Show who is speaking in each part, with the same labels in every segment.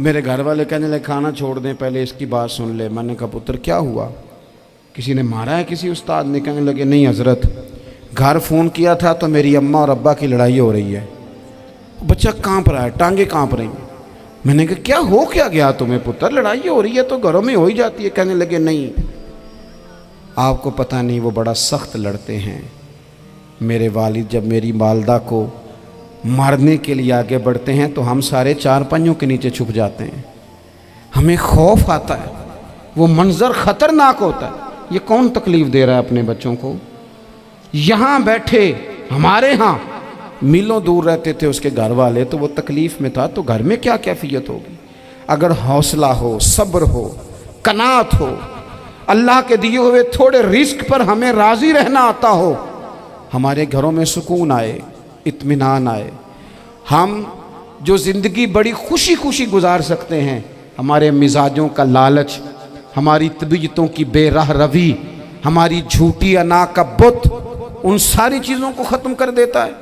Speaker 1: میرے گھر والے کہنے لگے کھانا چھوڑ دیں پہلے اس کی بات سن لے. میں نے کہا پتر کیا ہوا, کسی نے مارا ہے کسی استاد نے؟ کہنے لگے نہیں حضرت, گھر فون کیا تھا تو میری اماں اور ابا کی لڑائی ہو رہی ہے. بچہ کانپ رہا ہے, ٹانگیں کانپ رہی ہیں. میں نے کہا کیا ہو کیا گیا تمہیں پتر, لڑائی ہو رہی ہے تو گھروں میں ہو ہی جاتی ہے. کہنے لگے نہیں آپ کو پتہ نہیں وہ بڑا سخت لڑتے ہیں. میرے والد جب میری والدہ کو مارنے کے لیے آگے بڑھتے ہیں تو ہم سارے چار پنجوں کے نیچے چھپ جاتے ہیں, ہمیں خوف آتا ہے, وہ منظر خطرناک ہوتا ہے. یہ کون تکلیف دے رہا ہے اپنے بچوں کو؟ یہاں بیٹھے ہمارے ہاں میلوں دور رہتے تھے اس کے گھر والے, تو وہ تکلیف میں تھا, تو گھر میں کیا کیفیت ہوگی؟ اگر حوصلہ ہو, صبر ہو, قناعت ہو, اللہ کے دیے ہوئے تھوڑے رزق پر ہمیں راضی رہنا آتا ہو, ہمارے گھروں میں سکون آئے, اطمینان آئے, ہم جو زندگی بڑی خوشی خوشی گزار سکتے ہیں. ہمارے مزاجوں کا لالچ, ہماری طبیعتوں کی بے راہ روی, ہماری جھوٹی انا کا بت, ان ساری چیزوں کو ختم کر دیتا ہے.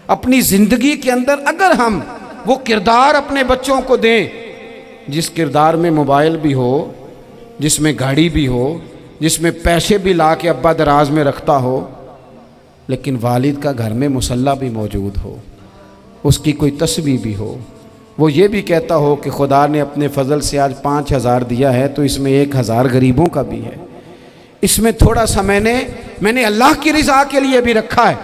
Speaker 1: اپنی زندگی کے اندر اگر ہم وہ کردار اپنے بچوں کو دیں جس کردار میں موبائل بھی ہو, جس میں گاڑی بھی ہو, جس میں پیسے بھی لا کے ابا دراز میں رکھتا ہو, لیکن والد کا گھر میں مصلی بھی موجود ہو, اس کی کوئی تسبیح بھی ہو, وہ یہ بھی کہتا ہو کہ خدا نے اپنے فضل سے آج 5,000 دیا ہے تو اس میں 1,000 غریبوں کا بھی ہے, اس میں تھوڑا سا میں نے اللہ کی رضا کے لیے بھی رکھا ہے.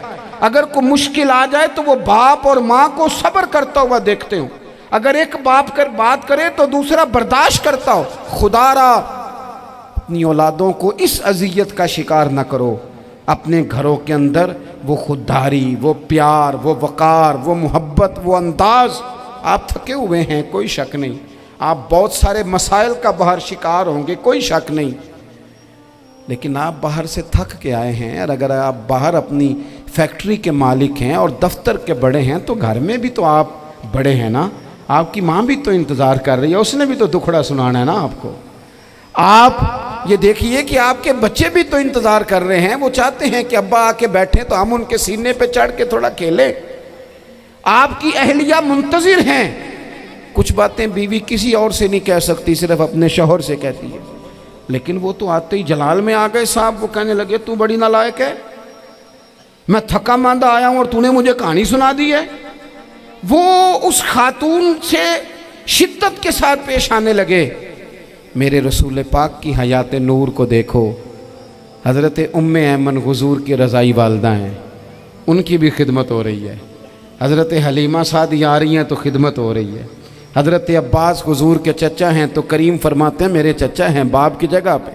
Speaker 1: اگر کوئی مشکل آ جائے تو وہ باپ اور ماں کو صبر کرتا ہوا دیکھتے ہوں. اگر ایک باپ بات کرے تو دوسرا برداشت کرتا ہو. خدا را اپنی اولادوں کو اس اذیت کا شکار نہ کرو. اپنے گھروں کے اندر وہ خودداری, وہ پیار, وہ وقار, وہ محبت, وہ انداز. آپ تھکے ہوئے ہیں کوئی شک نہیں, آپ بہت سارے مسائل کا باہر شکار ہوں گے کوئی شک نہیں, لیکن آپ باہر سے تھک کے آئے ہیں. اور اگر آپ باہر اپنی فیکٹری کے مالک ہیں اور دفتر کے بڑے ہیں تو گھر میں بھی تو آپ بڑے ہیں نا. آپ کی ماں بھی تو انتظار کر رہی ہے, اس نے بھی تو دکھڑا سنانا ہے نا آپ کو. آپ یہ دیکھیے کہ آپ کے بچے بھی تو انتظار کر رہے ہیں, وہ چاہتے ہیں کہ ابا آ کے بیٹھیں تو ہم ان کے سینے پہ چڑھ کے تھوڑا کھیلیں. آپ کی اہلیہ منتظر ہیں. کچھ باتیں بیوی کسی اور سے نہیں کہہ سکتی, صرف اپنے شوہر سے کہتی ہے, لیکن وہ تو آتے ہی جلال میں آ گئے صاحب. وہ کہنے لگے تو بڑی نالائق ہے, میں تھکا ماندہ آیا ہوں اور تو نے مجھے کہانی سنا دی ہے. وہ اس خاتون سے شدت کے ساتھ پیش آنے لگے. میرے رسول پاک کی حیات نور کو دیکھو, حضرت ام ایمن حضور کی رضائی والدہ ہیں, ان کی بھی خدمت ہو رہی ہے. حضرت حلیمہ سعدیہ آ رہی ہیں تو خدمت ہو رہی ہے. حضرت عباس حضور کے چچا ہیں تو کریم فرماتے ہیں میرے چچا ہیں باپ کی جگہ پہ.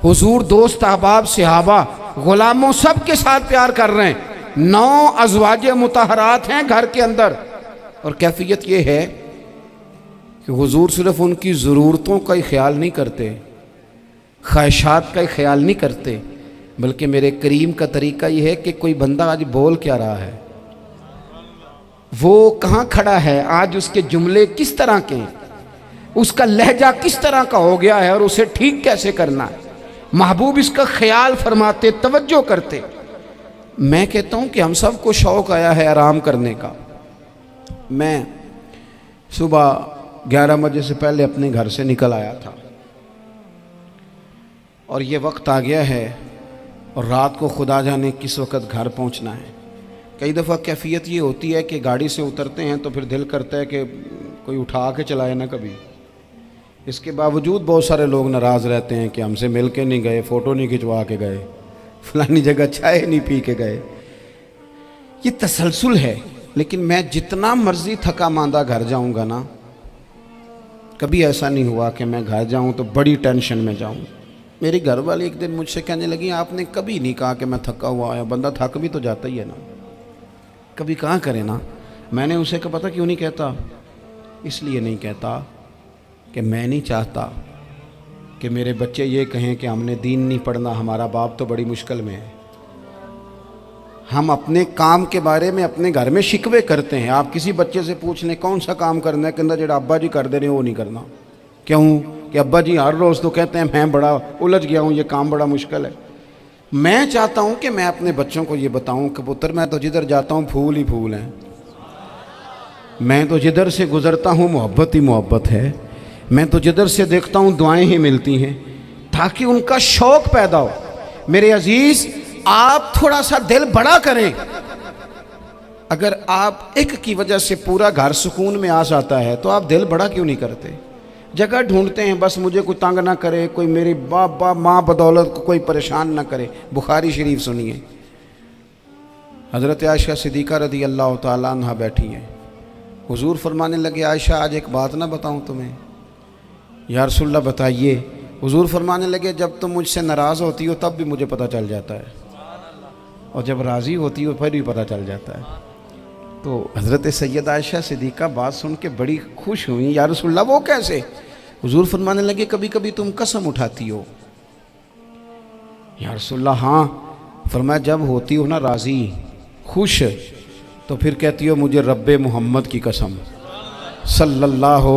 Speaker 1: حضور دوست احباب صحابہ غلاموں سب کے ساتھ پیار کر رہے ہیں. 9 ازواج مطہرات ہیں گھر کے اندر, اور کیفیت یہ ہے کہ حضور صرف ان کی ضرورتوں کا ہی خیال نہیں کرتے, خواہشات کا ہی خیال نہیں کرتے, بلکہ میرے کریم کا طریقہ یہ ہے کہ کوئی بندہ آج بول کیا رہا ہے, وہ کہاں کھڑا ہے آج, اس کے جملے کس طرح کے ہیں, اس کا لہجہ کس طرح کا ہو گیا ہے اور اسے ٹھیک کیسے کرنا ہے. محبوب اس کا خیال فرماتے, توجہ کرتے. میں کہتا ہوں کہ ہم سب کو شوق آیا ہے آرام کرنے کا. میں صبح 11 بجے سے پہلے اپنے گھر سے نکل آیا تھا اور یہ وقت آ گیا ہے اور رات کو خدا جانے کس وقت گھر پہنچنا ہے. کئی دفعہ کیفیت یہ ہوتی ہے کہ گاڑی سے اترتے ہیں تو پھر دل کرتا ہے کہ کوئی اٹھا کے چلائے نہ کبھی. اس کے باوجود بہت سارے لوگ ناراض رہتے ہیں کہ ہم سے مل کے نہیں گئے, فوٹو نہیں کھنچوا کے گئے, فلانی جگہ چائے نہیں پی کے گئے. یہ تسلسل ہے. لیکن میں جتنا مرضی تھکا ماندہ گھر جاؤں گا نا, کبھی ایسا نہیں ہوا کہ میں گھر جاؤں تو بڑی ٹینشن میں جاؤں. میری گھر والی ایک دن مجھ سے کہنے لگی آپ نے کبھی نہیں کہا کہ میں تھکا ہوا آیا. بندہ تھک بھی تو جاتا ہی ہے نا, کبھی کہاں کرے نا. میں نے اسے کہا پتہ کیوں نہیں کہتا, اس لیے نہیں کہتا کہ میں نہیں چاہتا کہ میرے بچے یہ کہیں کہ ہم نے دین نہیں پڑھنا, ہمارا باپ تو بڑی مشکل میں ہے. ہم اپنے کام کے بارے میں اپنے گھر میں شکوے کرتے ہیں. آپ کسی بچے سے پوچھ لیں کون سا کام کرنا ہے, کہ اندر جڑا ابا جی کر دے رہے ہیں وہ نہیں کرنا. کیوں کہ ابا جی ہر روز تو کہتے ہیں میں بڑا الجھ گیا ہوں, یہ کام بڑا مشکل ہے. میں چاہتا ہوں کہ میں اپنے بچوں کو یہ بتاؤں کہ پتر میں تو جدھر جاتا ہوں پھول ہی پھول ہیں. میں تو جدھر سے گزرتا ہوں محبت ہی محبت ہے، میں تو جدھر سے دیکھتا ہوں دعائیں ہی ملتی ہیں، تاکہ ان کا شوق پیدا ہو۔ میرے عزیز، آپ تھوڑا سا دل بڑا کریں۔ اگر آپ ایک کی وجہ سے پورا گھر سکون میں آ جاتا ہے تو آپ دل بڑا کیوں نہیں کرتے؟ جگہ ڈھونڈتے ہیں بس مجھے کوئی تنگ نہ کرے، کوئی میری باپ ماں بدولت کو کوئی پریشان نہ کرے۔ بخاری شریف سنیے، حضرت عائشہ صدیقہ رضی اللہ تعالیٰ عنہ بیٹھی ہیں، حضور فرمانے لگے عائشہ آج ایک بات نہ بتاؤں تمہیں؟ یا رسول اللہ بتائیے۔ حضور فرمانے لگے جب تم مجھ سے ناراض ہوتی ہو تب بھی مجھے پتہ چل جاتا ہے، اور جب راضی ہوتی ہو پھر بھی پتہ چل جاتا ہے۔ تو حضرت سیدہ عائشہ صدیقہ بات سن کے بڑی خوش ہوئیں، یا رسول اللہ وہ کیسے؟ حضور فرمانے لگے کبھی کبھی تم قسم اٹھاتی ہو۔ یا رسول اللہ ہاں۔ فرمایا جب ہوتی ہو نا راضی، خوش، تو پھر کہتی ہو مجھے رب محمد کی قسم صلی اللہ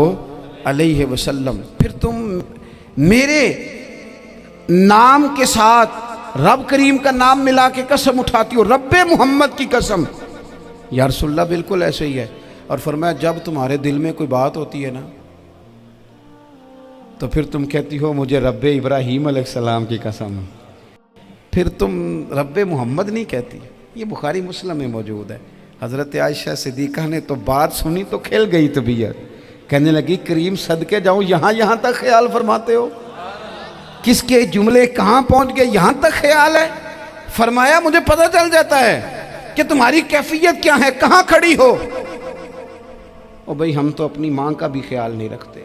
Speaker 1: علیہ وسلم، پھر تم میرے نام کے ساتھ رب کریم کا نام ملا کے قسم اٹھاتی ہو، رب محمد کی قسم۔ یا رسول اللہ بالکل ایسے ہی ہے۔ اور فرمایا جب تمہارے دل میں کوئی بات ہوتی ہے نا تو پھر تم کہتی ہو مجھے رب ابراہیم علیہ السلام کی قسم، پھر تم رب محمد نہیں کہتی۔ یہ بخاری مسلم میں موجود ہے۔ حضرت عائشہ صدیقہ نے تو بات سنی تو کھل گئی طبیعت، کہنے لگی کریم صدقے جاؤں، یہاں تک خیال فرماتے ہو؟ کس کے جملے کہاں پہنچ گئے، یہاں تک خیال ہے؟ فرمایا مجھے پتہ چل جاتا ہے کہ تمہاری کیفیت کیا ہے، کہاں کھڑی ہو۔ او بھئی ہم تو اپنی ماں کا بھی خیال نہیں رکھتے۔